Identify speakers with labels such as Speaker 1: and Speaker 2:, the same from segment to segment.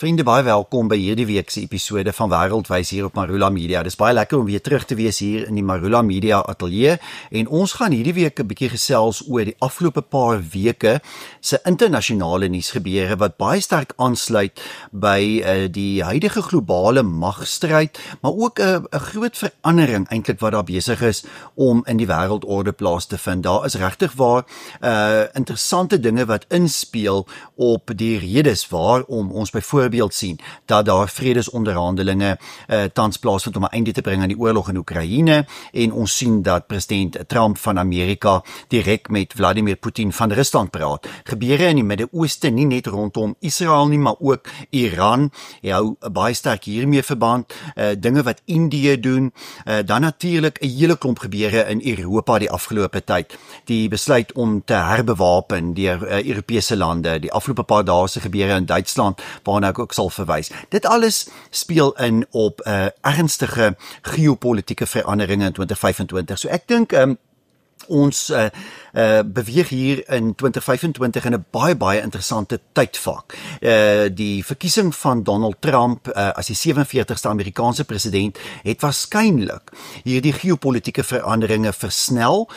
Speaker 1: Vriende, baie welkom by hierdie week se episode van Wêreldwys hier op Marula Media. Dis baie lekker om weer terug te wees hier in die Marula Media ateljee en ons gaan hierdie week 'n bietjie gesels oor die afgelope paar weke se internasionale nuusgebeure wat baie sterk aansluit by die huidige globale magstryd, maar ook 'n groot verandering eintlik wat daar besig is om in die wêreldorde plaas te vind. Daar is regtig waar interessante dinge wat inspel op die redes waarom ons byvoorbeeld sien dat daar vredesonderhandelinge tans plaasvind om 'n einde te bring aan die oorlog in Oekraïne, en ons sien dat president Trump van Amerika direk met Vladimir Putin van Rusland praat. Gebeure in die Midde-Ooste, nie net rondom Israel nie, maar ook Iran hou baie sterk hiermee verband, dinge wat Indië doen, dan natuurlik 'n hele klomp gebeure in Europa die afgelope tyd. Die besluit om te herbewapen deur Europese lande, die afgelope paar dae se gebeure in Duitsland, waarna ek ook sal verwys. Dit alles speel in op ernstige geopolitiese veranderinge in 2025. So ek dink ons beweeg hier in 2025 in 'n baie interessante tydvak. Die verkiesing van Donald Trump as die 47ste Amerikaanse president het waarskynlik hierdie geopolitiese veranderinge versnel.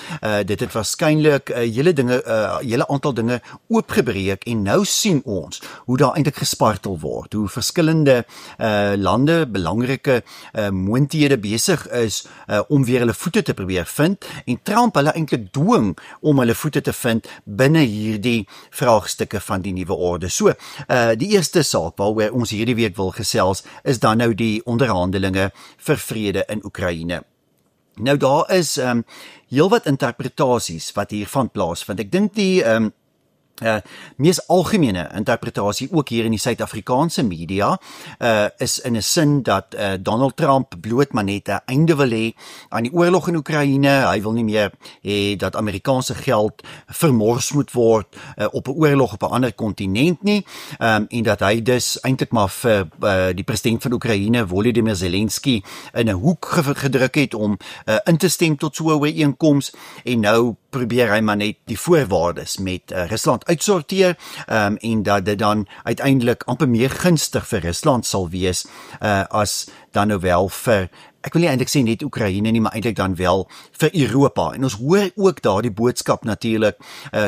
Speaker 1: Dit het waarskynlik hele aantal dinge oopgebreek, en nou sien ons hoe daar eintlik gespartel word, hoe verskillende lande belangrike moonthede besig is om weer hulle voete te probeer vind, en Trump hulle eintlik dwing om hulle voete te vind binne hierdie vraagstukke van die nuwe orde. So, die eerste saak waaroor ons hierdie week wil gesels, is dan nou die onderhandelinge vir vrede in Oekraïne. Nou daar is heelwat interpretasies wat hiervan plaasvind. Ek dink die mees algemene interpretasie ook hier in die Suid-Afrikaanse media is in 'n sin dat Donald Trump bloot maar net 'n einde wil hê aan die oorlog in Oekraïne. Hy wil nie meer hê dat Amerikaanse geld vermors moet word op 'n oorlog op 'n ander kontinent nie, en dat hy dus eintlik maar vir die president van Oekraïne, Volodymyr Zelensky, in 'n hoek gedruk het om in te stem tot so 'n ooreenkoms, en nou probeer hy maar net die voorwaardes met Rusland uitsorteer, en dat dit dan uiteindelik amper meer gunstig vir Rusland sal wees as dan nou wel vir, ek wil nie eintlik sê net Oekraïne nie, maar eintlik dan wel vir Europa. En ons hoor ook daar die boodskap natuurlik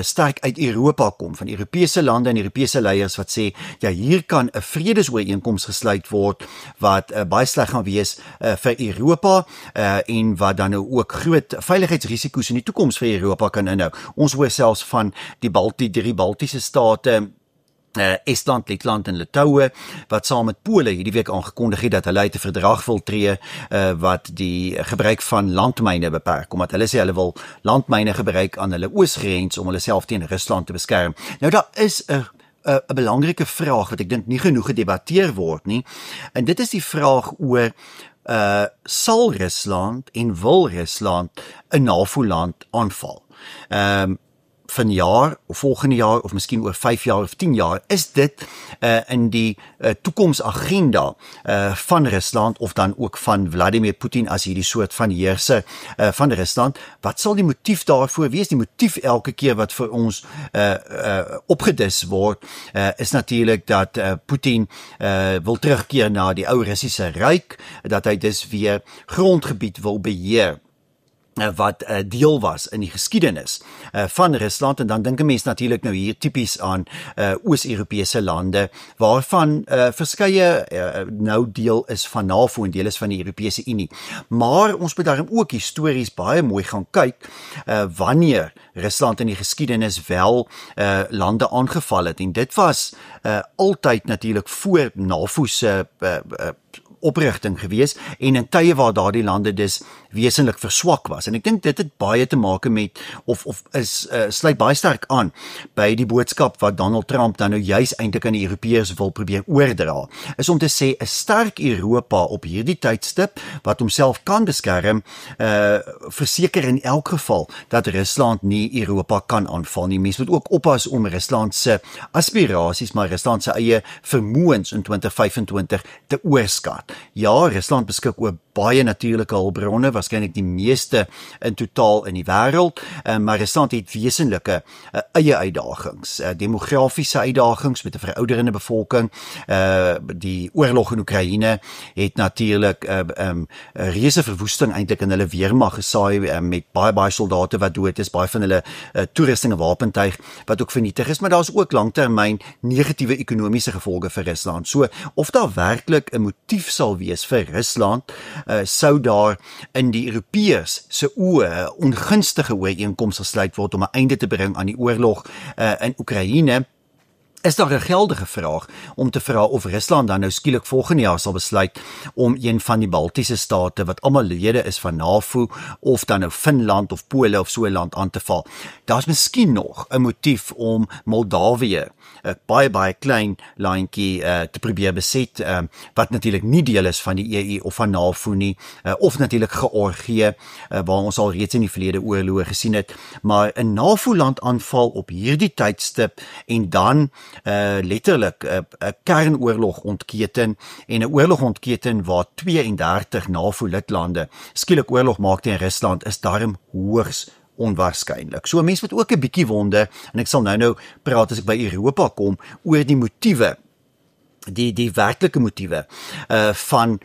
Speaker 1: sterk uit Europa kom, van Europese lande en Europese leiers wat sê, ja, hier kan 'n vredesooreenkoms gesluit word wat baie sleg gaan wees vir Europa, en wat dan nou ook groot veiligheidsrisiko's in die toekoms vir Europa kan inhou. Ons hoor selfs van die drie Baltiese state, Estland, Letland en Litouwe, wat saam met Pole hierdie week aangekondig het dat hulle uit 'n verdrag wil tree wat die gebruik van landmyne beperk, omdat hulle sê hulle wil landmyne gebruik aan hulle oosgrens om hulle self teen Rusland te beskerm. Nou daar is 'n belangrike vraag wat ek dink nie genoeg gedebatteer word nie, en dit is die vraag oor sal Rusland en wil Rusland 'n NAVO-land aanval? Vanjaar of volgende jaar of miskien oor 5 jaar of 10 jaar, is dit in die toekomsagenda van Rusland, of dan ook van Vladimir Putin as hierdie soort van heerser van Rusland. Wat sal die motief daarvoor wees? Die motief elke keer wat vir ons opgedis word, is natuurlik dat Putin wil terugkeer na die ou Russiese ryk, dat hy dus weer grondgebied wil beheer wat deel was in die geskiedenis van Rusland. En dan dink 'n mens natuurlik nou hier tipies aan Oos-Europese lande, waarvan verskeie nou deel is van NAVO en deel is van die Europese Unie. Maar ons moet daarom ook histories baie mooi gaan kyk wanneer Rusland in die geskiedenis wel lande aangeval het, en dit was altyd natuurlik voor NAVO se oprigting gewees, en in tye waar daardie lande dus wesentlik verswak was. En ek dink dit het baie te maak met, of sluit baie sterk aan by die boodskap wat Donald Trump dan nou juis eintlik aan die Europeërs wil probeer oordra, is om te sê 'n sterk Europa op hierdie tydstip wat homself kan beskerm, verseker in elk geval dat Rusland nie Europa kan aanval nie. Mens moet ook oppas om Rusland se aspirasies, maar Rusland se eie vermoëns in 2025 te oorskat. Ja, Rusland beskik oor baie natuurlike hulpbronne, waarskynlik die meeste in totaal in die wêreld, maar Rusland het wesenlike eie uitdagings, demografiese uitdagings met 'n verouderende bevolking. Die oorlog in Oekraïne het natuurlik 'n reuse verwoesting eintlik in hulle weermag gesaai, met baie soldate wat dood is, baie van hulle toerusting en wapentuig wat ook vernietig is, maar daar's ook langtermyn negatiewe ekonomiese gevolge vir Rusland. So of daar werklik 'n motief sal wees vir Rusland, sou daar in die Europeërs se oë ongunstige ooreenkomste gesluit word om 'n einde te bring aan die oorlog in Oekraïne. Is daar 'n geldige vraag om te vra of Rusland dan nou skielik volgende jaar sal besluit om een van die Baltiese state wat almal lede is van NAVO, of dan nou Finland of Pole of so 'n land aan te val. Daar's miskien nog 'n motief om Moldawië, 'n baie klein landjie, te probeer beset, wat natuurlik nie deel is van die EU of van NAVO nie, of natuurlik Georgië, waar ons al reeds in die verlede oorloë gesien het, maar 'n NAVO-land aanval op hierdie tydstip en dan letterlik 'n kernoorlog ontketen, en 'n oorlog ontketen waar 32 NAVO-lidlande skielik oorlog maak teen Rusland is daarom hoogs onwaarskynlik. So 'n mens moet ook 'n bietjie wonder, en ek sal nou praat as ek by Europa kom, oor die motiewe, die werklike motiewe van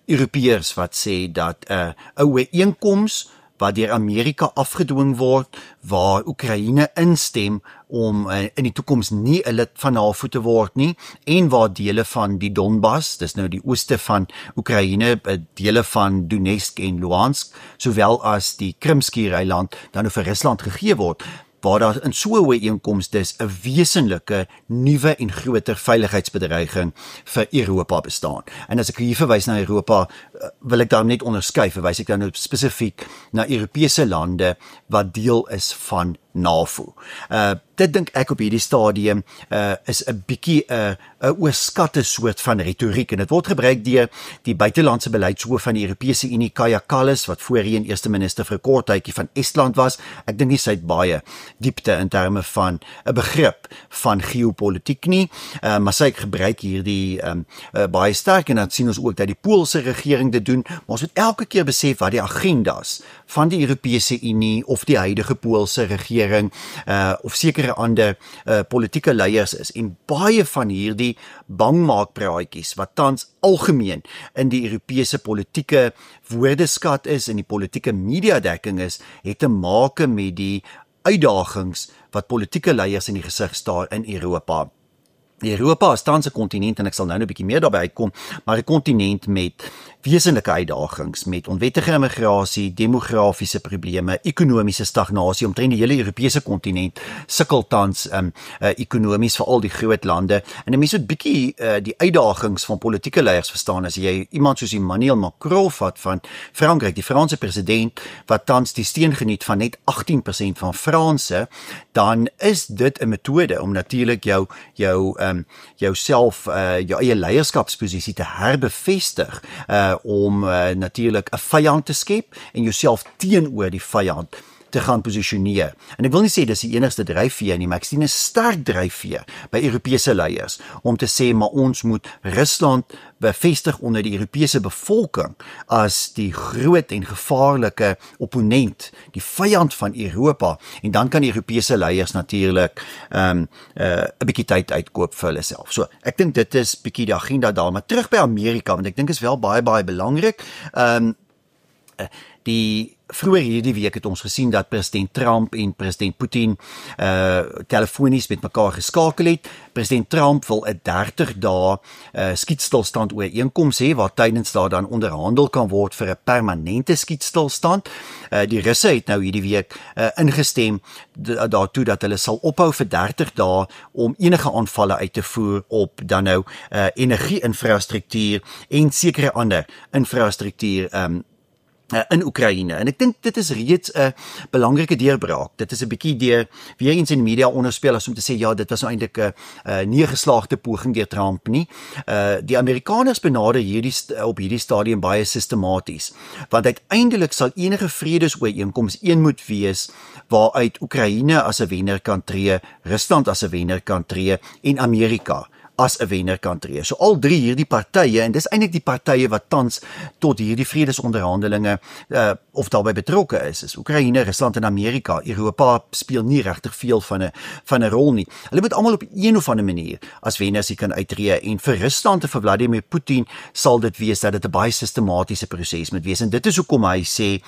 Speaker 1: Europeërs wat sê dat 'n ooreenkoms wat deur Amerika afgedwing word, waar Oekraïne instem om in die toekoms nie 'n lid van NAVO te word nie, en waar dele van die Donbas, dis nou die ooste van Oekraïne, dele van Donetsk en Luhansk, sowel as die Krimskiereiland, dan nou vir Rusland gegee word, waar daar in so 'n ooreenkoms dus 'n wesenlike nuwe en groter veiligheidsbedreiging vir Europa bestaan. En as ek hier verwys na Europa, wil ek daar net onderskei, verwys ek dan nou spesifiek na Europese lande wat deel is van NAVO. Dit dink ek op hierdie stadium is 'n bietjie 'n oorskatte soort van retoriek, en dit word gebruik deur die buitelandse beleidshoof van die Europese Unie, Kaja Kallas, wat voorheen eerste minister vir 'n kort tydjie van Estland was. Ek dink nie sy het baie diepte in terme van 'n begrip van geopolitiek nie, maar sy gebruik hierdie baie sterk, en dan sien ons ook dat die Poolse regering dit doen, maar ons moet elke keer besef wat die agendas van die Europese Unie of die huidige Poolse regering of sekere ander politieke leiers is, en baie van hierdie bangmaakpraatjies wat tans algemeen in die Europese politieke woordeskat is en die politieke mediadekking is, het te maak met die uitdagings wat politieke leiers in die gesig staar in Europa. Europa is tans 'n kontinent, en ek sal nou 'n bietjie meer daarby uitkom, maar 'n kontinent met wesenlike uitdagings, met onwettige immigrasie, demografiese probleme, ekonomiese stagnasie. Omtrent die hele Europese kontinent sukkel tans ekonomies, vir al die groot lande, en 'n mens moet bietjie die uitdagings van politieke leiers verstaan. As jy iemand soos Emmanuel Macron vat van Frankryk, die Franse president, wat tans die steun geniet van net 18% van Franse, dan is dit 'n metode om natuurlik jouself, jou eie leierskapsposisie te herbevestig, om natuurlik 'n vyand te skep en jouself teenoor die vyand te gaan posisioneer. En ek wil nie sê dis die enigste dryfveer nie, maar ek sien 'n sterk dryfveer by Europese leiers om te sê, maar ons moet Rusland bevestig onder die Europese bevolking as die groot en gevaarlike opponent, die vyand van Europa, en dan kan die Europese leiers natuurlik 'n bietjie tyd uitkoop vir hulle self. So, ek dink dit is bietjie die agenda daar, maar terug by Amerika, want ek dink is wel baie belangrik. Vroeër hierdie week het ons gesien dat president Trump en president Putin telefonies met mekaar geskakel het. President Trump wil 'n 30 dae skietstilstand ooreenkoms hê, waar tydens daar dan onderhandel kan word vir 'n permanente skietstilstand. Die Russe het nou hierdie week ingestem daartoe dat hulle sal ophou vir 30 dae om enige aanvalle uit te voer op dan nou energie-infrastruktuur en sekere ander infrastruktuur in Oekraïne. En ek dink dit is reeds 'n belangrike deurbraak. Dit is 'n bietjie weer eens in die media onderspel as om te sê, ja, dit was nou eintlik 'n nie geslaagde poging deur Trump nie. Die Amerikaners benader op hierdie stadium baie sistematies, want uiteindelik sal enige vredesooreenkoms een moet wees waaruit Oekraïne as 'n wenner kan tree, Rusland as 'n wenner kan tree en Amerika as 'n wenner kan tree. So al drie hierdie partye, en dis eintlik die partye wat tans tot hierdie vredesonderhandelinge of daarbey betrokke is Oekraïne, Rusland en Amerika. Europa speel nie regtig veel van 'n rol nie. Hulle moet almal op een of ander manier as wenners hier kan uittreë, en vir Rusland en vir Vladimir Putin sal dit wees dat dit 'n baie sistematiese proses moet wees, en dit is hoekom hy sê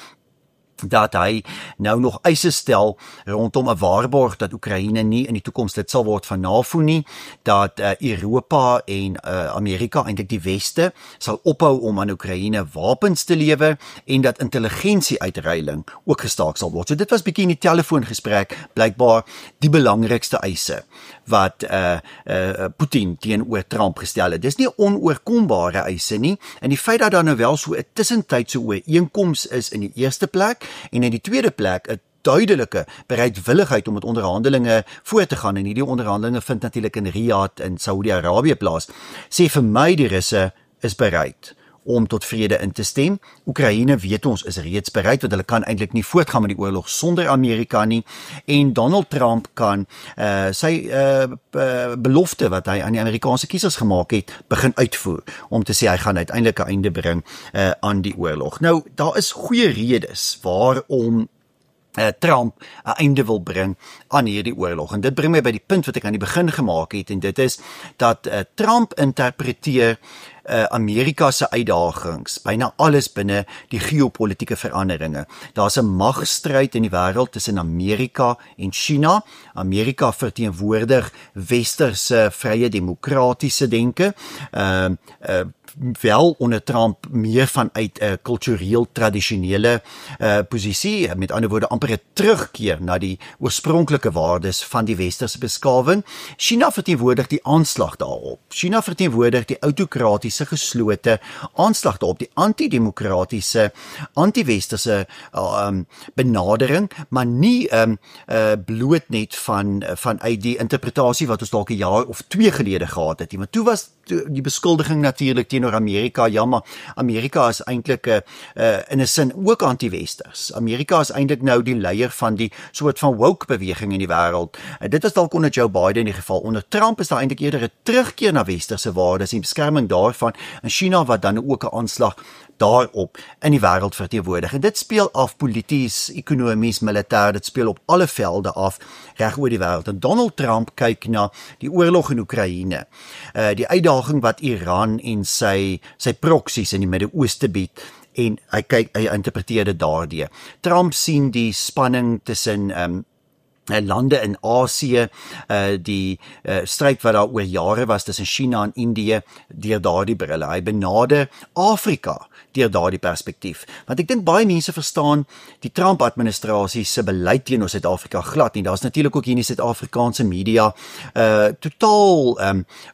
Speaker 1: dat hy nou nog eise stel rondom 'n waarborg dat Oekraïne nie in die toekoms lid sal word van NAVO nie, dat Europa en Amerika, eintlik die Weste, sal ophou om aan Oekraïne wapens te lewer, en dat intelligensie-uitruiling ook gestaak sal word. So dit was bietjie in die telefoongesprek blykbaar die belangrikste eise wat Putin teenoor Trump gestel het. Dis nie onoorkombare eise nie, en die feit dat daar nou wel so 'n tussentydse ooreenkoms is in die eerste plek, en in die tweede plek 'n duidelike bereidwilligheid om met onderhandelinge voort te gaan, en hierdie onderhandelinge vind natuurlik in Riyadh in Saudi-Arabië plaas, sê vir my die Russe is bereid om tot vrede in te stem. Oekraïne, weet ons, is reeds bereid, want hulle kan eintlik nie voortgaan met die oorlog sonder Amerika nie, en Donald Trump kan sy belofte wat hy aan die Amerikaanse kiesers gemaak het, begin uitvoer, om te sê hy gaan uiteindelik 'n einde bring aan die oorlog. Nou, daar is goeie redes waarom Trump 'n einde wil bring aan hierdie oorlog. En dit bring my by die punt wat ek aan die begin gemaak het, en dit is dat Trump interpreteer Amerika se uitdagings, byna alles binne die geopolitiese veranderinge. Daar's 'n magstryd in die wêreld tussen Amerika en China. Amerika verteenwoordig westerse vrye demokratiese denke, wel onder Trump meer vanuit 'n kultureel tradisionele posisie, met ander woorde amper 'n terugkeer na die oorspronklike waardes van die westerse beskawing. China verteenwoordig die aanslag daarop. China verteenwoordig die autokratiese geslote aanslag daarop, die antidemokratiese, anti-westerse benadering, maar nie bloot net vanuit die interpretasie wat ons dalk 'n jaar of 2 gelede gehad het. Want toe was die beskuldiging natuurlik teenoor Amerika, ja, maar Amerika is eintlik in 'n sin ook anti-westers. Amerika is eintlik nou die leier van die soort van woke beweging in die wêreld. Dit was dalk onder Joe Biden in die geval. Onder Trump is daar eintlik eerder 'n terugkeer na westerse waardes en beskerming daarvan, in China wat dan ook 'n aanslag daarop in die wêreld verteenwoordig. En dit speel af polities, ekonomies, militêr, dit speel op alle velde af reg oor die wêreld. En Donald Trump kyk na die oorlog in Oekraïne, die uitdaging wat Iran en sy proksies in die Midde-Ooste bied, en hy interpreteer dit daardeur. Trump sien die spanning tussen lande in Asië, die stryd wat daar oor jare was tussen China en Indië, deur daardie brille. Hy benader Afrika deur daardie perspektief. Want ek dink baie mense verstaan die Trump-administrasie se beleid teenoor Suid-Afrika glad nie. Daar's natuurlik ook hier in die Suid-Afrikaanse media totaal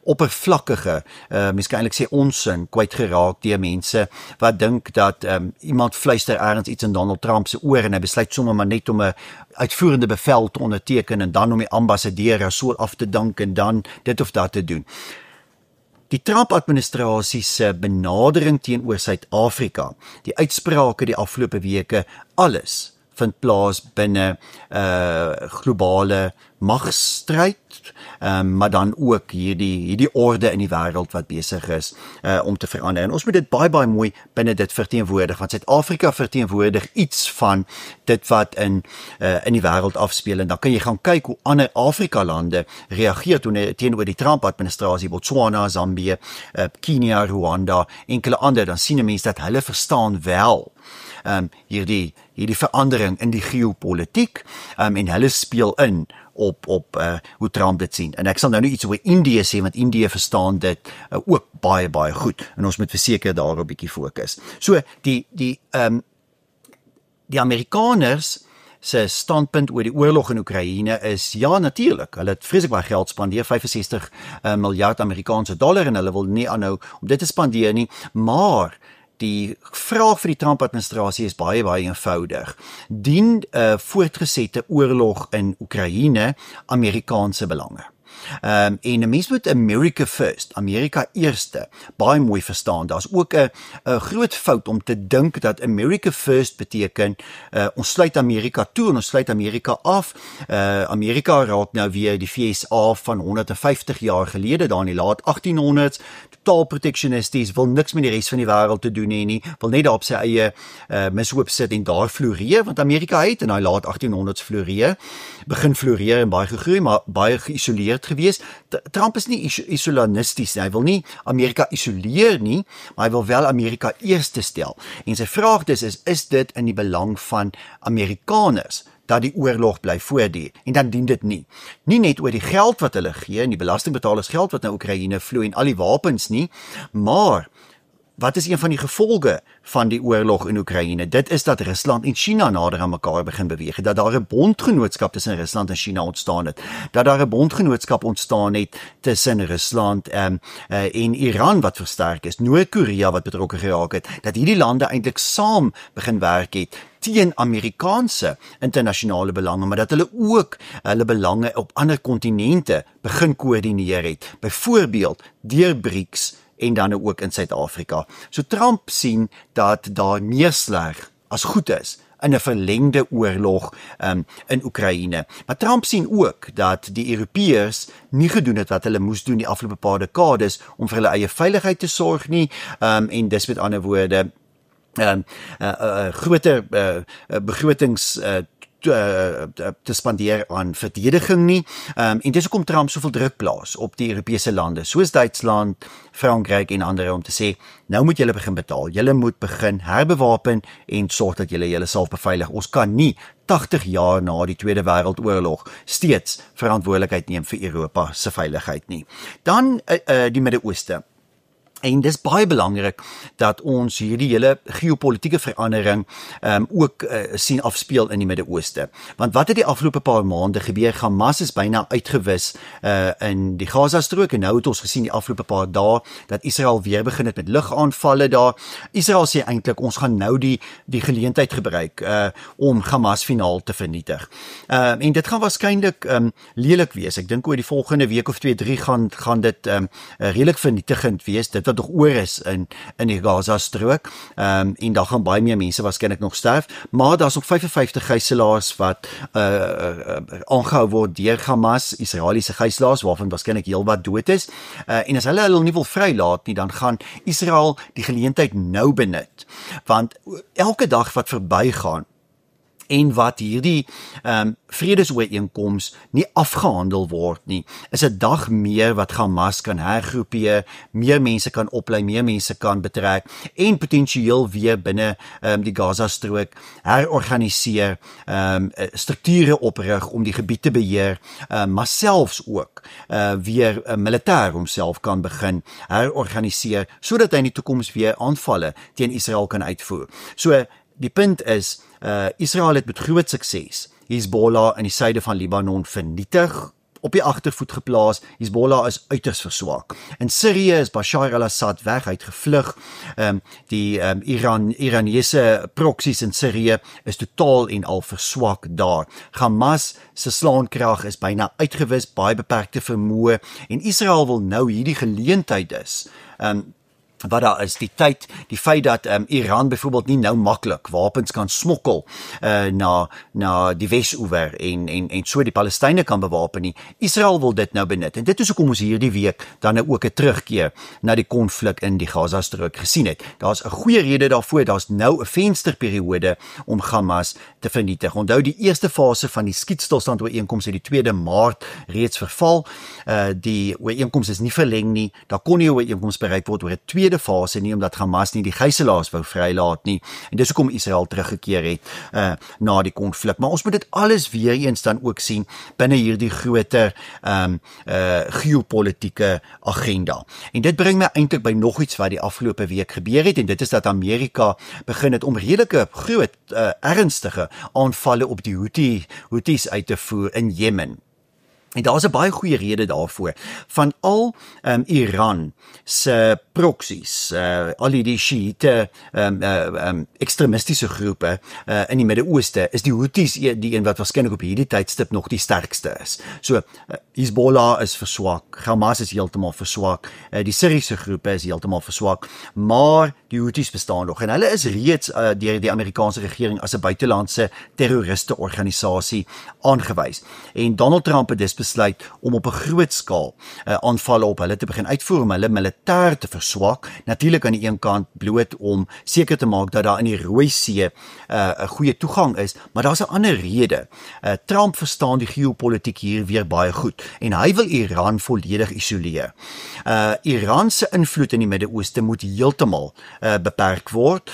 Speaker 1: oppervlakkige, mens kan eintlik sê onsin, kwyt geraak deur mense wat dink dat iemand fluister ergens iets in Donald Trump se oor en hy besluit sommer maar net om 'n uitvoerende bevel te onderteken en dan om die ambassadeur so af te dank en dan dit of dat te doen. Die Trump-administrasie se benadering teenoor Suid-Afrika, die uitsprake die afgelope weke, alles vind plaas binne globale magstryd, maar dan ook hierdie orde in die wêreld wat besig is om te verander. En ons moet dit baie mooi binne dit verteenwoordig, want Suid-Afrika verteenwoordig iets van dit wat in die wêreld afspeel. En dan kan jy gaan kyk hoe ander Afrika-lande reageer teenoor die Trump-administrasie, Botswana, Zambië, Kenia, Rwanda, enkele ander, dan sien 'n mens dat hulle verstaan wel hierdie verandering in die geopolitiek, en hulle speel in op hoe Trump dit sien. En ek sal nou nie iets oor Indië sê, want Indië verstaan dit ook baie goed, en ons moet verseker daarop 'n bietjie fokus. So, die Amerikaners se standpunt oor die oorlog in Oekraïne is, ja, natuurlik, hulle het vreeslik baie geld spandeer, 65 miljard Amerikaanse dollar, en hulle wil nie aanhou om dit te spandeer nie, maar die vraag vir die Trump-administrasie is baie eenvoudig. Dien voortgesette oorlog in Oekraïne Amerikaanse belange? En 'n mens moet America first, Amerika eerste, baie mooi verstaan. Daar's ook 'n groot fout om te dink dat America first beteken ons sluit Amerika toe en ons sluit Amerika af. Amerika raak nou weer die VSA van 150 jaar gelede, daar in die laat 1800s, totaal protectionisties, wil niks met die res van die wêreld te doen hê nie, wil net daar op sy eie mishoop sit en daar floreer, want Amerika het in die laat 1800s begin floreer en baie gegroei, maar baie geïsoleerd gewees. Trump is nie isolanisties nie, hy wil nie Amerika isoleer nie, maar hy wil wel Amerika eerste stel. En sy vraag is dit in die belang van Amerikaners dat die oorlog bly voortduur, en dan dien dit nie net oor die geld wat hulle gee, en die belastingbetalers geld wat na Oekraïne vloei en al die wapens nie, maar wat is een van die gevolge van die oorlog in Oekraïne? Dit is dat Rusland en China nader aan mekaar begin beweeg, dat daar 'n bondgenootskap tussen Rusland en China ontstaan het, dat daar 'n bondgenootskap ontstaan het tussen Rusland en Iran wat versterk is, Noord-Korea wat betrokke geraak het, dat hierdie lande eintlik saam begin werk het teen Amerikaanse internasionale belange, maar dat hulle ook hulle belange op ander kontinente begin koördineer het, byvoorbeeld deur BRICS en dan ook in Suid-Afrika. So Trump sien dat daar meer sleg as goed is in 'n verlengde oorlog in Oekraïne. Maar Trump sien ook dat die Europeërs nie gedoen het wat hulle moes doen die afgelope paar dekades om vir hulle eie veiligheid te sorg nie, en dis met ander woorde groter begrotings te spandeer aan verdediging nie, en dis hoekom Trump soveel druk plaas op die Europese lande, soos Duitsland, Frankryk en ander, om te sê, nou moet julle begin betaal, julle moet begin herbewapen en sorg dat julle self beveilig. Ons kan nie 80 jaar na die Tweede Wêreldoorlog steeds verantwoordelikheid neem vir Europa se veiligheid nie. Dan die Midde-Ooste. En dis baie belangrik dat ons hierdie hele geopolitiese verandering ook sien afspeel in die Midde-Ooste. Want wat het die afgelope paar maande gebeur? Hamas is byna uitgewis in die Gaza-strook, en nou het ons gesien die afgelope paar dae dat Israel weer begin het met lugaanvalle daar. Israel sê eintlik ons gaan nou die geleentheid gebruik om Hamas finaal te vernietig. En dit gaan waarskynlik lelik wees. Ek dink oor die volgende week of 2-3 gaan dit redelik vernietigend wees. Dit wat nog oor is in die Gaza-strook, en daar gaan baie meer mense waarskynlik nog sterf, maar daar's ook 55 gijslaers wat aangehou word deur Hamas, Israeliese gijslaers, waarvan waarskynlik heelwat dood is, en as hulle nie wil vrylaat nie, dan gaan Israel die geleentheid nou benut, want elke dag wat verbygaan en wat hierdie vredesooreenkoms nie afgehandel word nie, is 'n dag meer wat Hamas kan hergroepeer, meer mense kan oplei, meer mense kan betrek, en potensieel weer binne die Gaza-strook herorganiseer, strukture oprig om die gebied te beheer, maar selfs ook weer militêr homself kan begin herorganiseer, sodat hy in die toekoms weer aanvalle teen Israel kan uitvoer. So, die punt is, Israel het met groot sukses Hezbollah in die suide van Libanon vernietig, op die agtervoet geplaas. Hezbollah is uiters verswak. In Sirië is Bashar al-Assad weg, hy het gevlug. Die Iranese proksies in Sirië is totaal en al verswak daar. Hamas se slaankrag is byna uitgewis, baie beperkte vermoë, en Israel wil nou hierdie geleentheid is, wat daar is, die feit dat Iran byvoorbeeld nie nou maklik wapens kan smokkel na die Wes-oewer en so die Palestynë kan bewapen nie. Israel wil dit nou benut, en dit is hoekom ons hierdie week dan ook 'n terugkeer na die konflik in die Gaza-strook gesien het. Daar's 'n goeie rede daarvoor, daar's nou 'n vensterperiode om Hamas te vernietig. Onthou, die eerste fase van die skietstilstand-ooreenkoms het die 2de Maart reeds verval. Die ooreenkoms is nie verleng nie, daar kon nie 'n ooreenkoms bereik word oor 'n tweede fase nie, omdat Hamas nie die gijslaers wou vrylaat nie, en dis hoekom Israel teruggekeer het na die konflik. Maar ons moet dit alles weer eens dan ook sien binne hierdie groter geopolitiese agenda. En dit bring my eintlik by nog iets wat die afgelope week gebeur het, en dit is dat Amerika begin het om redelike groot, ernstige aanvalle op die Houthis uit te voer in Jemen. En daar is 'n baie goeie rede daarvoor. Van al Iran se proxies, al die Shiite ekstremistische groepe in die Midde-Ooste, is die Houthis die een wat waarskynlik op hierdie tydstip nog die sterkste is. So, Hezbollah is verswak, Hamas is heeltemal verswak, die Syriese groepe is heeltemal verswak, maar die Houthis bestaan nog, en hulle is reeds deur die Amerikaanse regering as 'n buitelandse terroristeorganisasie aangewys. En Donald Trump het dus besluit om op 'n groot skaal aanvalle op hulle te begin uitvoer, om hulle militêr te verswak, natuurlik aan die een kant bloot om seker te maak dat daar in die Rooi See 'n goeie toegang is, maar daar's 'n ander rede. Trump verstaan die geopolitiek hier weer baie goed, en hy wil Iran volledig isoleer. Iran se invloed in die Midde-Ooste moet heeltemal beperk word.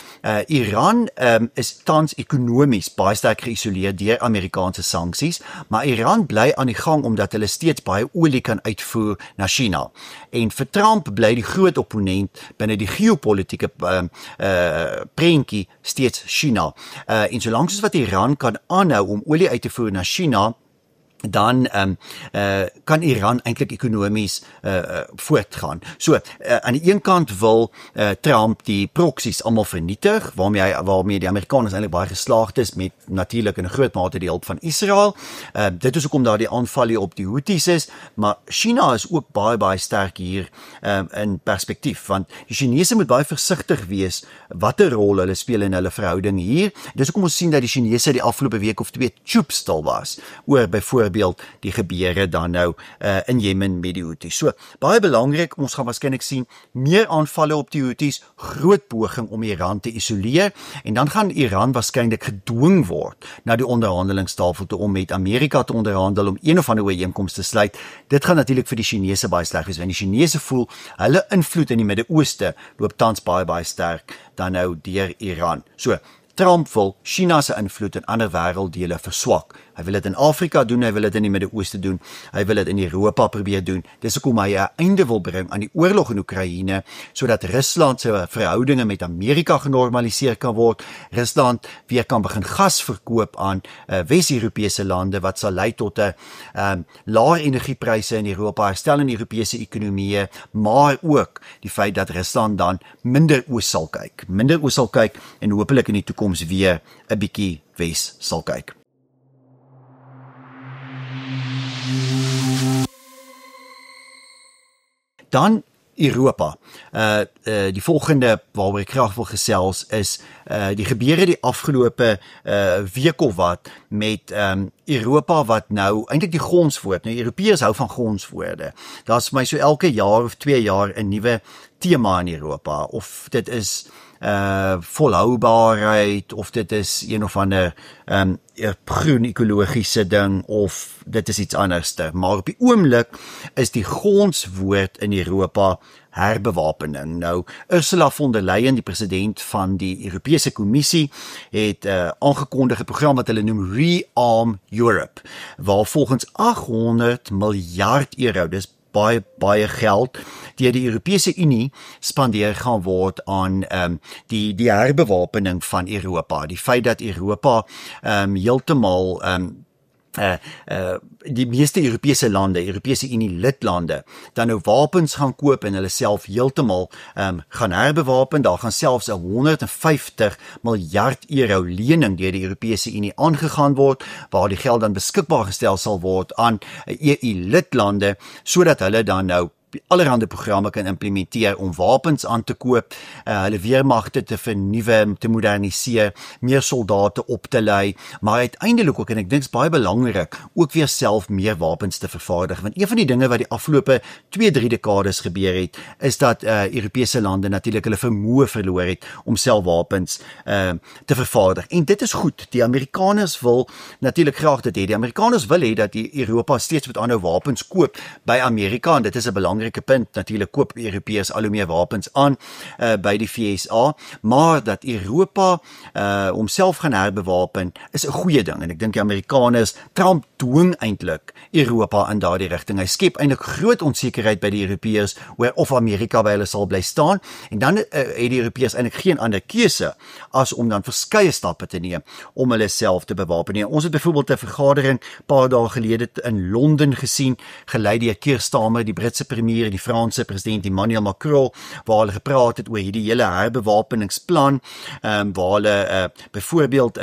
Speaker 1: Iran is tans ekonomies baie sterk geïsoleer deur Amerikaanse sanksies, maar Iran bly aan die gang omdat hulle steeds baie olie kan uitvoer na China. En vir Trump bly die groot opponent binne die geopolitiese prentjie steeds China. En solank soos wat Iran kan aanhou om olie uit te voer na China, dan kan Iran eintlik ekonomies voortgaan. So, aan die een kant wil Trump die proxies almal vernietig, waarmee die Amerikaners eintlik baie geslaagd is, met natuurlik in 'n groot mate die hulp van Israel. Dit is hoekom daar die aanvalle op die Houthis is, maar China is ook baie sterk hier in perspektief, want die Chinese moet baie versigtig wees watter rol hulle speel in hulle verhouding hier. Dis hoekom ons sien dat die Chinese die afgelope week of 2 choopstil was oor byvoorbeeld die gebeure dan nou in Jemen met die Houthis. So, baie belangrik, ons gaan waarskynlik sien meer aanvalle op die Houthis, groot poging om Iran te isoleer, en dan gaan Iran waarskynlik gedwing word na die onderhandelingstafel toe om met Amerika te onderhandel om een of ander ooreenkoms te sluit. Dit gaan natuurlik vir die Chinese baie sleg wees, want die Chinese voel hulle invloed in die Midde-Ooste loop tans baie sterk dan nou deur Iran. So, Trump wil China se invloed in ander wêrelddele verswak. Hy wil dit in Afrika doen, hy wil dit in die Midde-Ooste doen, hy wil dit in Europa probeer doen. Dis hoekom hy 'n einde wil bring aan die oorlog in Oekraïne, sodat Rusland se verhoudinge met Amerika genormaliseer kan word. Rusland weer kan begin gas verkoop aan Wes-Europese lande, wat sal lei tot 'n laer energiepryse in Europa, herstel in die Europese ekonomieë, maar ook die feit dat Rusland dan minder oos sal kyk en hopelik in die toekoms weer 'n bietjie wes sal kyk. Dan Europa. Die volgende waaroor ek graag wil gesels is die gebeure die afgelope week of wat met Europa wat nou eintlik die gonswoord. Nou Europeërs hou van gonswoorde. Daar's vir my so elke jaar of 2 jaar 'n nuwe tema in Europa, of dit is volhoubaarheid, of dit is een of ander groen ekologiese ding, of dit is iets anderste. Maar op die oomblik is die gonswoord in Europa herbewapening. Nou, Ursula von der Leyen, die president van die Europese Kommissie, het aangekondig 'n program wat hulle noem Rearm Europe, waar volgens 800 miljard euro, dis baie geld, deur die Europese Unie spandeer gaan word aan die herbewapening van Europa. Die feit dat Europa heeltemal die meeste Europese lande, Europese Unie lidlande, dan nou wapens gaan koop en hulle self heeltemal gaan herbewapen. Daar gaan selfs 150 miljard euro lening deur die Europese Unie aangegaan word, waar die geld dan beskikbaar gestel sal word aan EU lidlande, sodat hulle dan nou allerhande programme kan implementeer om wapens aan te koop, hulle weermagte te vernuwe, te moderniseer, meer soldate op te lei, maar uiteindelik ook, en ek dink is baie belangrik, ook weer self meer wapens te vervaardig. Want een van die dinge wat die afgelope 2-3 dekades gebeur het, is dat Europese lande natuurlik hulle vermoë verloor het om self wapens te vervaardig. En dit is goed. Die Amerikaners wil natuurlik graag dit hê. Die Amerikaners wil hê dat die Europa steeds met ander wapens koop by Amerika, en dit is 'n belangrike punt. Natuurlik koop Europeërs al hoe meer wapens aan by die VSA, maar dat Europa homself gaan herbewapen is 'n goeie ding, en ek dink die Amerikaners, Trump dwing eintlik Europa in daardie rigting. Hy skep eintlik groot onsekerheid by die Europeërs oor of Amerika by hulle sal bly staan, en dan het die Europeërs eintlik geen ander keuse as om dan verskeie stappe te neem om hulle self te bewapen. Ons het byvoorbeeld 'n vergadering paar dae gelede in Londen gesien, gelei deur Keir Starmer, die Britse premier, manier die Franse president Emmanuel Macron, waar hulle gepraat het oor hierdie hele herbewapeningsplan, waar hulle byvoorbeeld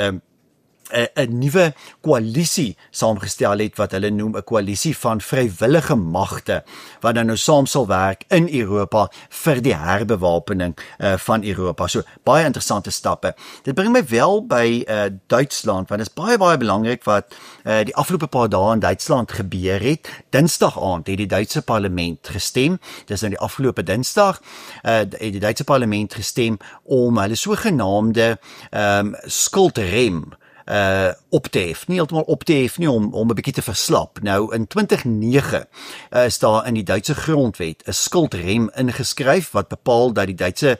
Speaker 1: 'n nuwe koalisie saamgestel het wat hulle noem 'n koalisie van vrywillige magte wat dan nou saam sal werk in Europa vir die herbewapening van Europa. So baie interessante stappe. Dit bring my wel by Duitsland, want dit is baie belangrik wat die afgelope paar dae in Duitsland gebeur het. Dinsdag aand het die Duitse parlement gestem. Dis nou die afgelope Dinsdag het die Duitse parlement gestem om hulle sogenaamde skuldrem op te hef, nie heeltemal op te hef nie, om 'n bietjie te verslap. Nou in 2009 is daar in die Duitse grondwet 'n skuldrem ingeskryf wat bepaal dat die Duitse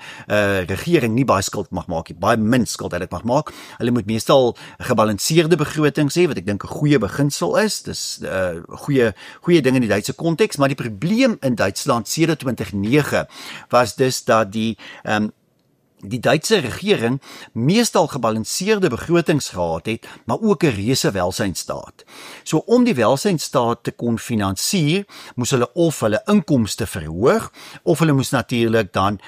Speaker 1: regering nie baie skuld mag maak nie, baie min skuld eintlik mag maak. Hulle moet meestal 'n gebalanseerde begroting hê, wat ek dink 'n goeie beginsel is. Dis goeie ding in die Duitse konteks, maar die probleem in Duitsland sedert 2009 was dus dat die Duitse regering meestal gebalanseerde begrotings gehad het, maar ook 'n reuse welsynsstaat. So om die welsynsstaat te kon finansier, moes hulle of hulle inkomste verhoog, of hulle moes natuurlik dan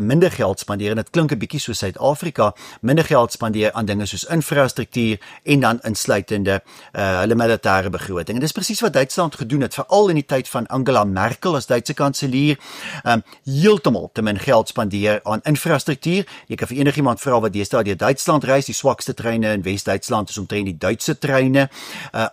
Speaker 1: minder geld spandeer, en dit klink 'n bietjie soos Suid-Afrika, minder geld spandeer aan dinge soos infrastruktuur en dan insluitende hulle militêre begroting. En dis presies wat Duitsland gedoen het, veral in die tyd van Angela Merkel as Duitse kanselier, heeltemal te min geld spandeer aan infrastruktuur. Jy kan vir enigiemand vra wat deesdae deur Duitsland reis, die swakste treine in Wes-Duitsland is omtrent die Duitse treine.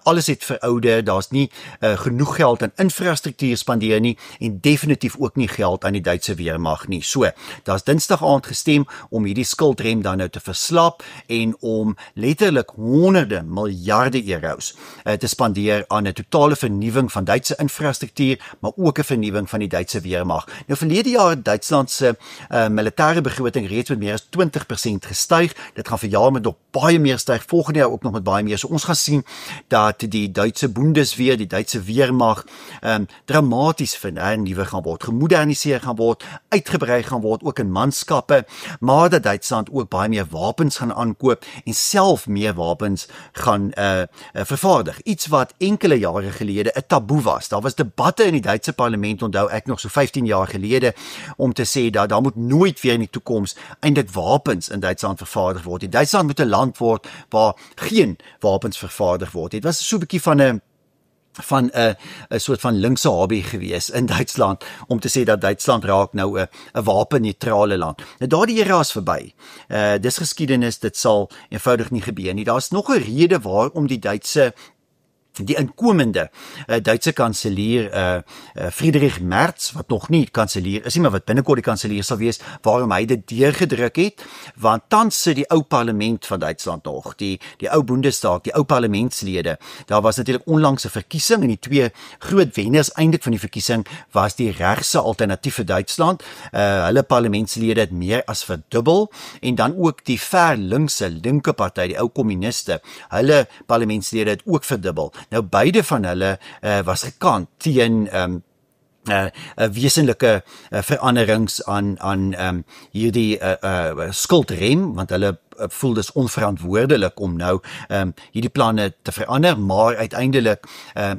Speaker 1: Alles het verouder, daar's nie genoeg geld aan infrastruktuur spandeer nie, en definitief ook nie geld aan die Duitse weermag nie. So, daar's Dinsdag aand gestem om hierdie skuldrem dan nou te verslap en om letterlik honderde miljarde euros te spandeer aan 'n totale vernuwing van Duitse infrastruktuur, maar ook 'n vernuwing van die Duitse weermag. Nou verlede jaar het Duitsland se militêre begroting reeds met meer as 20% gestyg. Dit gaan vir jaar met nog baie meer styg, volgende jaar ook nog met baie meer. So ons gaan sien dat die Duitse Bundeswehr, die Duitse weermag, dramaties vernuwe gaan word, gemoderniseer gaan word, uitgebrei gaan word, ook in manskappe, maar dat Duitsland ook baie meer wapens gaan aankoop en self meer wapens gaan vervaardig. Iets wat enkele jare gelede 'n taboe was. Daar was debatte in die Duitse parlement, onthou ek nog so 15 jaar gelede, om te sê dat daar moet nooit weer in die toekoms eintlik wapens in Duitsland vervaardig word. Duitsland moet 'n land word waar geen wapens vervaardig word. Dit was so 'n bietjie van 'n soort van linkse hobby gewees in Duitsland, om te sê dat Duitsland raak nou 'n wapenneutrale land. Nou daardie era is verby. Dis geskiedenis, dit sal eenvoudig nie gebeur nie. Daar's nog 'n rede waarom die inkomende Duitse kanselier Friedrich Merz, wat nog nie kanselier is nie, maar wat binnekort die kanselier sal wees, waarom hy dit deurgedruk het, want tans sit die ou parlement van Duitsland nog, die ou Bundestag, die ou parlementslede. Daar was natuurlik onlangs 'n verkiesing, en die twee groot wenners eintlik van die verkiesing was die regse alternatief vir Duitsland. Hulle parlementslede het meer as verdubbel, en dan ook die ver linke party, die ou kommuniste, hulle parlementslede het ook verdubbel. Nou beide van hulle was gekant teen wesenlike veranderings aan hierdie skuldrem, want hulle voel dis onverantwoordelik om nou hierdie planne te verander, maar uiteindelik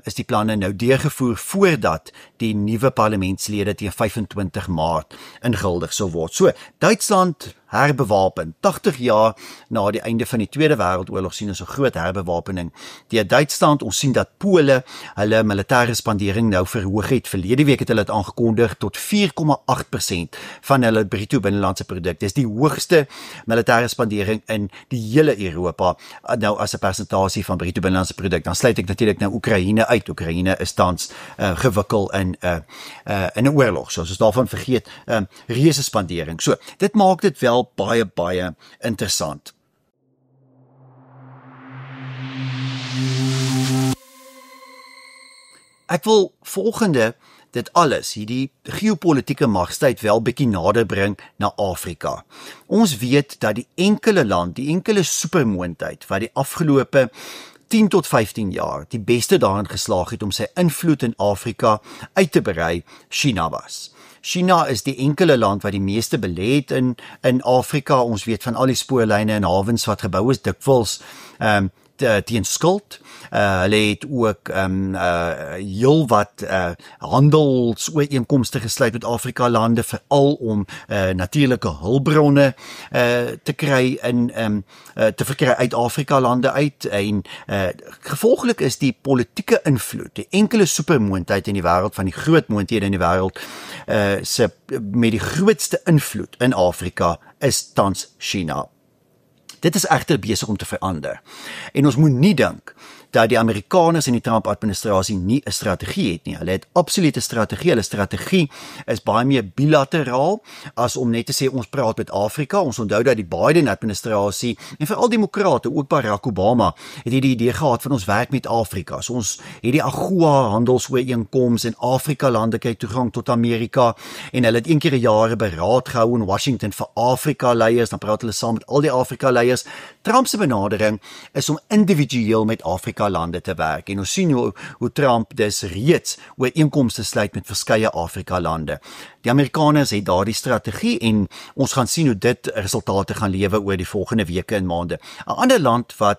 Speaker 1: is die planne nou deurgevoer voordat die nuwe parlementslede teen 25 Maart ingehuldig sal word. So, Duitsland herbewapen. 80 jaar na die einde van die Tweede Wêreldoorlog sien ons 'n groot herbewapening deur Duitsland. Ons sien dat Pole hulle militêre spandering nou verhoog het. Verlede week het hulle dit aangekondig tot 4,8% van hulle bruto binnelandse produk. Dis die hoogste militêre spandering in die hele Europa, nou as 'n persentasie van bruto binnelandse produk. Dan sluit ek natuurlik nou Oekraïne uit. Oekraïne is tans gewikkel in 'n oorlog. So as ons daarvan vergeet, reuse spandering. So, dit maak dit wel baie interessant. Ek wil volgende dit alles, hierdie geopolitiese magstryd wel bietjie nader bring na Afrika. Ons weet dat die enkele supermoondheid wat die afgelope 10 tot 15 jaar die beste daarin geslaag het om sy invloed in Afrika uit te brei, China was. China is die enkele land wat die meeste belê het in Afrika. Ons weet van al die spoorlyne en hawens wat gebou is, dikwels teen skuld. Hulle het ook heel wat handelsooreenkomste gesluit met Afrika lande, veral om natuurlike hulpbronne te kry te verkry uit Afrika lande uit, en gevolglik is die politieke invloed, die enkele supermoondheid in die wêreld, van die groot moondhede in die wêreld, met die grootste invloed in Afrika is tans China. Dit is egter besig om te verander. En ons moet nie dink dat die Amerikaners in die Trump-administrasie nie 'n strategie het nie. Hulle het absolute strategie. Hulle strategie is baie meer bilateraal as om net te sê ons praat met Afrika. Ons onthou dat die Biden-administrasie en veral demokrate, ook Barack Obama, het die idee gehad van ons werk met Afrika. So ons het die AGOA handelsooreenkoms en Afrika lande kry toegang tot Amerika, en hulle het een keer 'n jaar beraad gehou in Washington vir Afrika leiers, dan praat hulle saam met al die Afrika leiers. Trump se benadering is om individueel met Afrika lande te werk, en ons sien hoe Trump dus reeds ooreenkomste sluit met verskeie Afrika lande. Die Amerikaners het daardie strategie, en ons gaan sien hoe dit resultate gaan lewe oor die volgende weke en maande. 'n Ander land wat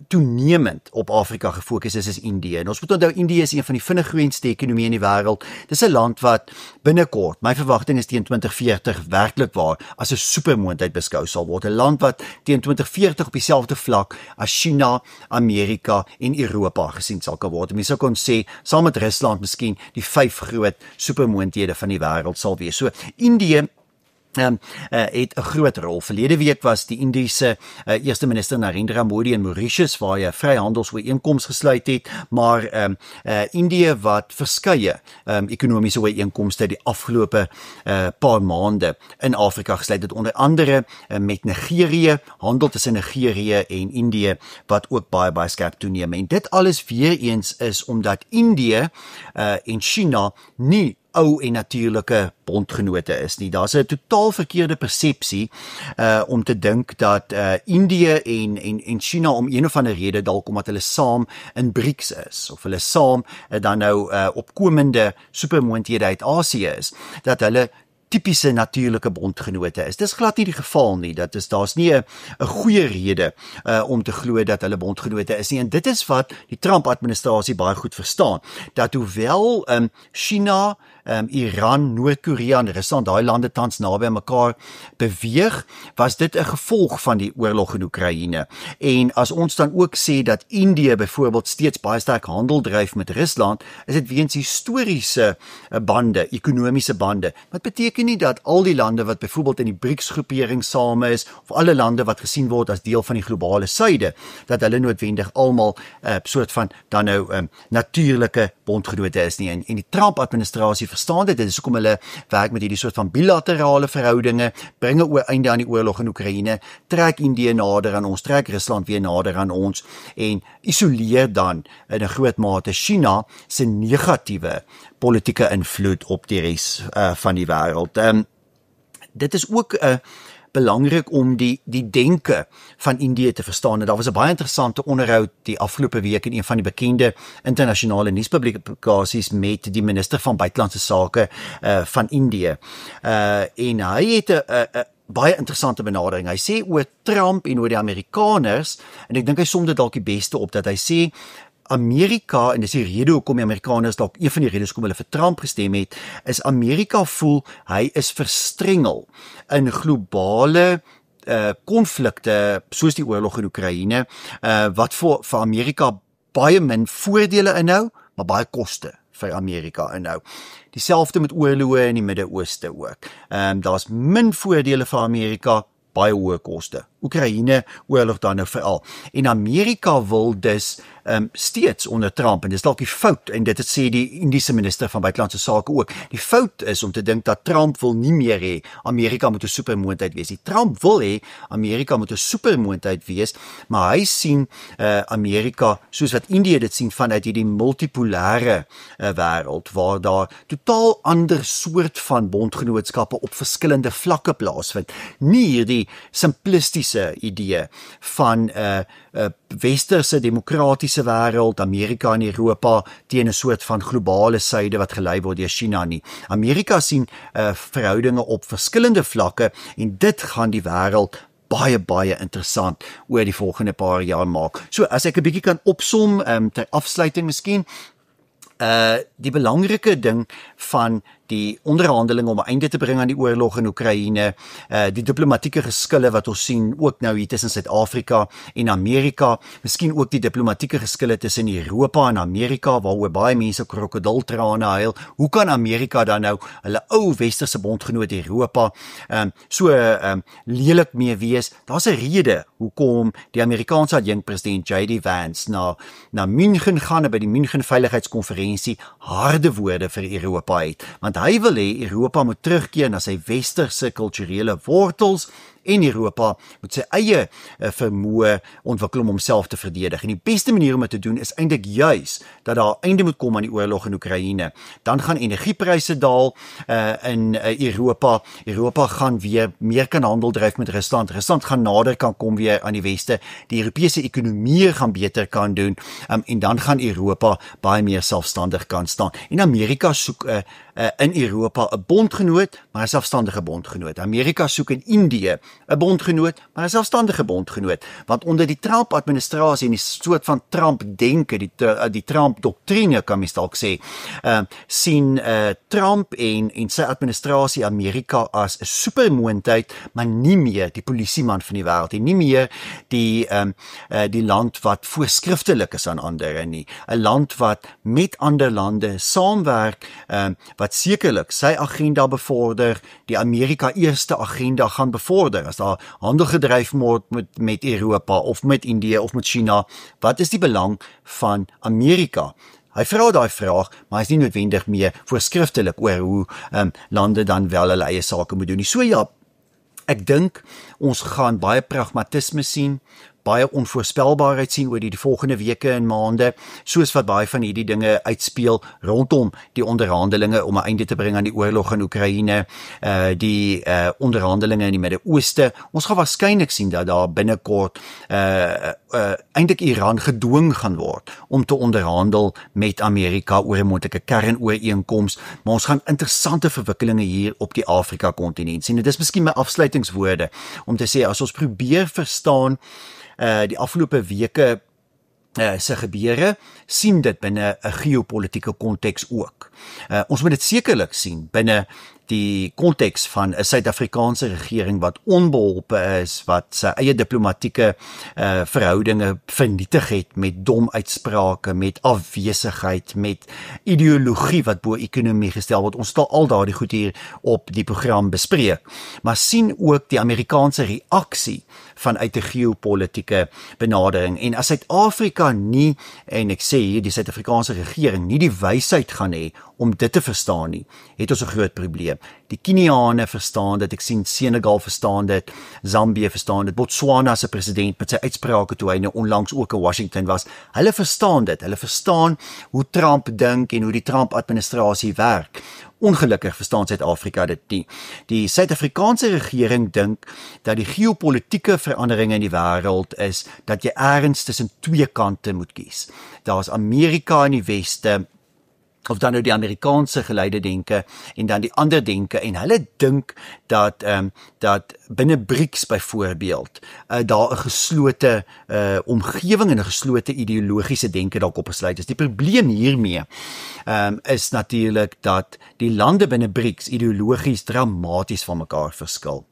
Speaker 1: toenemend op Afrika gefokus is Indië. En ons moet onthou, Indië is een van die vinnig groeiendste ekonomieë in die wêreld. Dis 'n land wat binnekort, my verwagting is teen 2040 werklik waar as 'n supermoondheid beskou sal word. 'n Land wat teen 2040 op dieselfde vlak as China, Amerika en Europa gesien sal kan word. Mense sou kon sê, saam met Rusland miskien die 5 groot supermoondhede van die wêreld sal wees. So Indië het 'n groot rol. Verlede week was die Indiese eerste minister Narendra Modi in Mauritius, waar hy 'n vryhandelsooreenkoms gesluit het, maar Indië wat verskeie ekonomiese ooreenkomste die afgelope paar maande in Afrika gesluit het, onder andere met Nigerië, handel tussen Nigerië en Indië wat ook baie skerp toeneem. En dit alles weer eens is omdat Indië en China nie ou en natuurlike bondgenote is nie. Daar's 'n totaal verkeerde persepsie om te dink dat Indië en China om een of ander rede, dalk omdat hulle saam in BRICS is, of hulle saam dan nou opkomende supermoondhede uit Asië is, dat hulle tipiese natuurlike bondgenote is. Dis glad nie die geval nie. Daar's nie 'n goeie rede om te glo dat hulle bondgenote is nie. En dit is wat die Trump-administrasie baie goed verstaan, dat hoewel China, Iran, Noord-Korea en Rusland, daai lande tans naby aan mekaar beweeg, was dit 'n gevolg van die oorlog in Oekraïne. En as ons dan ook sê dat Indië byvoorbeeld steeds baie sterk handel dryf met Rusland, is dit weens historiese bande, ekonomiese bande. Wat beteken nie dat al die lande wat byvoorbeeld in die BRICS-groepering saam is, of alle lande wat gesien word as deel van die globale suide, dat hulle noodwendig almal soort van dan nou natuurlike bondgenote is nie. En die Trump-administrasie verstaan dit is hoekom hulle werk met hierdie soort van bilaterale verhoudinge, bring 'n einde aan die oorlog in Oekraïne, trek Indië nader aan ons, trek Rusland weer nader aan ons, en isoleer dan in 'n groot mate China se negatiewe politieke invloed op die res van die wêreld. Dit is ook belangrik om die denke van Indië te verstaan. En daar was 'n baie interessante onderhoud die afgelope week in een van die bekende internasionale nuuspublikasies met die minister van buitelandse sake van Indië. En hy het 'n baie interessante benadering. Hy sê oor Trump en oor die Amerikaners, en ek dink hy som dit dalk die beste op, dat hy sê Amerika, en dis die rede hoekom die Amerikaners, dalk een van die redes hoekom hulle vir Trump gestem het, is Amerika voel hy is verstrengel in globale konflikte soos die oorlog in Oekraïne, wat vir Amerika baie min voordele inhou, maar baie koste vir Amerika inhou. Dieselfde met oorloë in die Midde-Ooste ook. Daar's min voordele vir Amerika, baie hoë koste. Oekraïne oorlog dan nou veral. En Amerika wil dus steeds onder Trump, en dis dalk die fout, en dit het sê die Indiese minister van buitelandse sake ook, die fout is om te dink dat Trump wil nie meer hê Amerika moet 'n supermoondheid wees. Die Trump wil hê Amerika moet 'n supermoondheid wees, maar hy sien Amerika soos wat Indië dit sien vanuit hierdie multipolêre wêreld waar daar totaal ander soort van bondgenootskappe op verskillende vlakke plaasvind. Nie hierdie simplistiese idee van westerse demokratiese wêreld, Amerika en Europa teen 'n soort van globale suide wat gelei word deur China nie. Amerika sien verhoudinge op verskillende vlakke, en dit gaan die wêreld baie interessant oor die volgende paar jaar maak. So, as ek 'n bietjie kan opsom, ter afsluiting miskien, die belangrike ding van die onderhandeling om 'n einde te bring aan die oorlog in Oekraïne, die diplomatieke geskille wat ons sien ook nou hier tussen Suid-Afrika en Amerika, miskien ook die diplomatieke geskille tussen Europa en Amerika waaroor baie mense krokodiltrane huil. Hoe kan Amerika dan nou hulle ou westerse bondgenoot Europa lelik mee wees? Daar's 'n rede hoekom die Amerikaanse adjunkpresident J.D. Vance na München gaan en by die München Veiligheidskonferensie harde woorde vir Europa het, want hy wil hê Europa moet terugkeer na sy westerse kulturele wortels en Europa moet sy eie vermoë ontwikkel om homself te verdedig. En die beste manier om dit te doen is eintlik juis dat daar 'n einde moet kom aan die oorlog in Oekraïne. Dan gaan energiepryse daal in Europa. Europa gaan weer meer kan handel dryf met Rusland. Rusland gaan nader kan kom weer aan die weste. Die Europese ekonomie gaan beter kan doen en dan gaan Europa baie meer selfstandig kan staan. En Amerika soek in Europa 'n bondgenoot, maar 'n selfstandige bondgenoot. Amerika soek in Indië 'n bondgenoot, maar 'n selfstandige bondgenoot, want onder die Trump-administrasie en die soort van Trump-denke, die Trump-doktrine kan mens dalk sê, sien Trump en sy administrasie Amerika as 'n supermoondheid, maar nie meer die polisieman van die wêreld nie meer die land wat voorskriftelik is aan ander nie, 'n land wat met ander lande saamwerk, wat sekerlik sy agenda bevorder, die Amerika eerste agenda gaan bevorder. As daar handel gedryf word met Europa of met Indië of met China, wat is die belang van Amerika? Hy vra daai vraag, maar hy is nie noodwendig meer voorskriftelik oor hoe lande dan wel hulle eie sake moet doen nie. So ja, ek dink ons gaan baie pragmatisme sien, baie onvoorspelbaarheid sien oor die volgende weke en maande, soos wat baie van hierdie dinge uitspeel rondom die onderhandelinge om 'n einde te bring aan die oorlog in Oekraïne, die onderhandelinge in die Midde-Ooste. Ons gaan waarskynlik sien dat daar binnekort eintlik Iran gedwing gaan word om te onderhandel met Amerika oor 'n moontlike kernooreenkoms, maar ons gaan interessante verwikkelinge hier op die Afrika-kontinent sien. Dit is miskien my afsluitingswoorde om te sê, as ons probeer verstaan die afgelope weke se gebeure, sien dit binne 'n geopolitiese konteks ook. Ons moet dit sekerlik sien binne die konteks van 'n Suid-Afrikaanse regering wat onbeholpe is, wat sy eie diplomatieke verhoudinge vernietig het met dom uitsprake, met afwesigheid, met ideologie wat bo ekonomie gestel word. Ons sal al daardie goed hier op die program bespreek, maar sien ook die Amerikaanse reaksie vanuit 'n geopolitiese benadering. En as Suid-Afrika nie, en ek sê hier die Suid-Afrikaanse regering nie die wysheid gaan hê om dit te verstaan nie, het ons 'n groot probleem. Die Keniane verstaan dit, ek sien Senegal verstaan dit, Zambië verstaan dit, Botswana se president met sy uitsprake toe hy nou onlangs ook in Washington was, hulle verstaan dit, hulle verstaan hoe Trump dink en hoe die Trump-administrasie werk. Ongelukkig verstaan Suid-Afrika dit nie. Die Suid-Afrikaanse regering dink dat die geopolitiese veranderinge in die wêreld is dat jy ergens tussen twee kante moet kies. Daar's Amerika in die weste, of dan nou die Amerikaanse geleide denke en dan die ander denke, en hulle dink dat binne BRICS byvoorbeeld daar 'n geslote omgewing en 'n geslote ideologiese denke dalk opgesluit is. Die probleem hiermee is natuurlik dat die lande binne BRICS ideologies dramaties van mekaar verskil.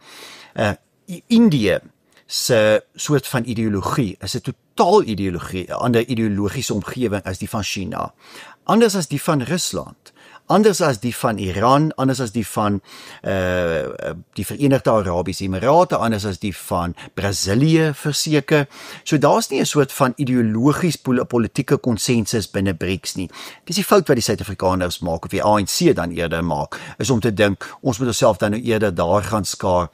Speaker 1: Indië se soort van ideologie is 'n totaal ideologie, 'n ander ideologiese omgewing as die van China. Anders as die van Rusland, anders as die van Iran, anders as die van die Verenigde Arabiese Emirate, anders as die van Brasilië verseker. So daar's nie 'n soort van ideologies politieke konsensus binne BRICS nie. Dis die fout wat die Suid-Afrikaners maak, of die ANC dan eerder maak, is om te dink, ons moet onsself dan nou eerder daar gaan skaar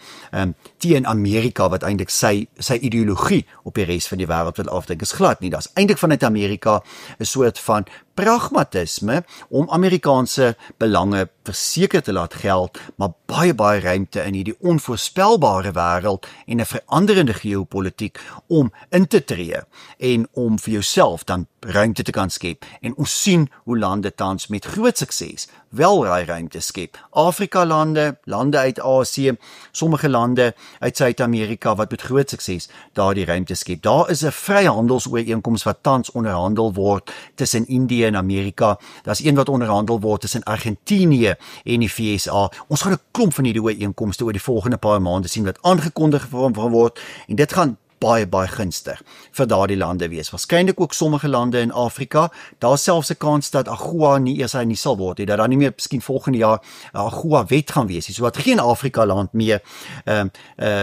Speaker 1: teen Amerika, wat eintlik sy ideologie op die res van die wêreld wil afdruk. Is glad nie. Daar's eintlik vanuit Amerika 'n soort van pragmatisme om Amerikaanse belange verseker te laat geld, maar baie ruimte in hierdie onvoorspelbare wêreld en 'n veranderende geopolitiek om in te tree en om vir jouself dan ruimte te kan skep. En ons sien hoe lande tans met groot sukses wel daai ruimte skep. Afrika lande, lande uit Asië, sommige lande uit Suid-Amerika wat met groot sukses daardie ruimte skep. Daar is 'n vryhandelsooreenkoms wat tans onderhandel word tussen Indië en Amerika. Daar's een wat onderhandel word tussen Argentinië en die VSA. Ons gaan 'n klomp van hierdie ooreenkomste oor die volgende paar maande sien wat aangekondig word en dit gaan baie gunstig vir daardie lande wees. Waarskynlik ook sommige lande in Afrika. Daar selfs 'n kans dat AGOA nie eers nie sal word nie, dat daar nie meer miskien volgende jaar 'n AGOA wet gaan wees nie. So wat geen Afrika land meer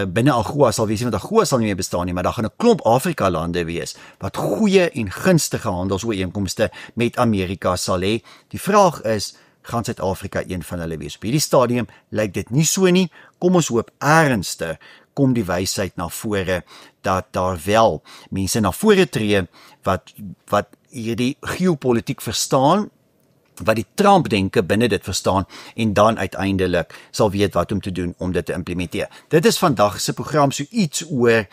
Speaker 1: binne AGOA sal wees nie, want AGOA sal nie meer bestaan nie, maar daar gaan 'n klomp Afrika lande wees wat goeie en gunstige handelsooreenkomste met Amerika sal hê. Die vraag is, gaan Suid-Afrika een van hulle wees? Op hierdie stadium lyk dit nie so nie. Kom ons hoop ernstig kom die wysheid na vore dat daar wel mense na vore tree wat hierdie geopolitiek verstaan, wat die Trump-denke binne dit verstaan en dan uiteindelik sal weet wat om te doen om dit te implementeer. Dit is vandag se program, so iets oor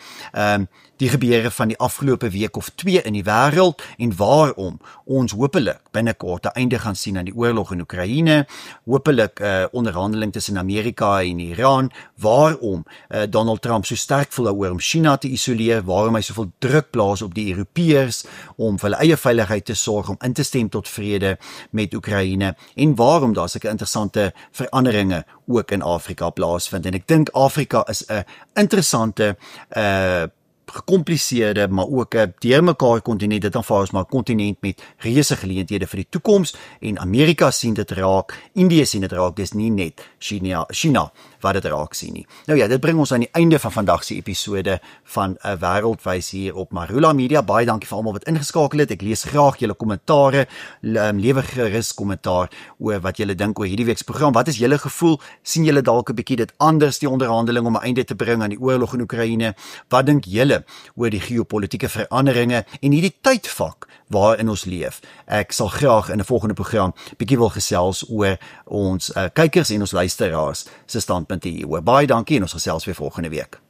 Speaker 1: die gebeure van die afgelope week of 2 in die wêreld en waarom ons hopelik binnekort 'n einde gaan sien aan die oorlog in Oekraïne, hopelik onderhandeling tussen Amerika en Iran, waarom Donald Trump so sterk voel oor om China te isoleer, waarom hy soveel druk plaas op die Europeërs om vir hulle eie veiligheid te sorg, om in te stem tot vrede met Oekraïne en waarom daar sulke interessante veranderinge ook in Afrika plaasvind. En ek dink Afrika is 'n interessante gekompliseerde, maar ook 'n deurmekaar kontinent. Dit aanvaar ons maar 'n kontinent met reuse geleenthede vir die toekoms en Amerika sien dit raak, Indië sien dit raak, dis nie net China wat dit raak sien nie. Nou ja, dit bring ons aan die einde van vandag se episode van 'n Wêreldwys hier op Marula Media. Baie dankie vir almal wat ingeskakel het. Ek lees graag julle kommentare, lewer gerus kommentaar oor wat julle dink oor hierdie week se program. Wat is julle gevoel? Sien julle dalk 'n bietjie dit anders, die onderhandeling om 'n einde te bring aan die oorlog in Oekraïne? Wat dink julle oor die geopolitiese veranderinge en hierdie tydvak waarin ons leef? Ek sal graag in 'n volgende program bietjie wil gesels oor ons kykers en ons luisteraars se standpunte hieroor. Baie dankie en ons gesels weer volgende week.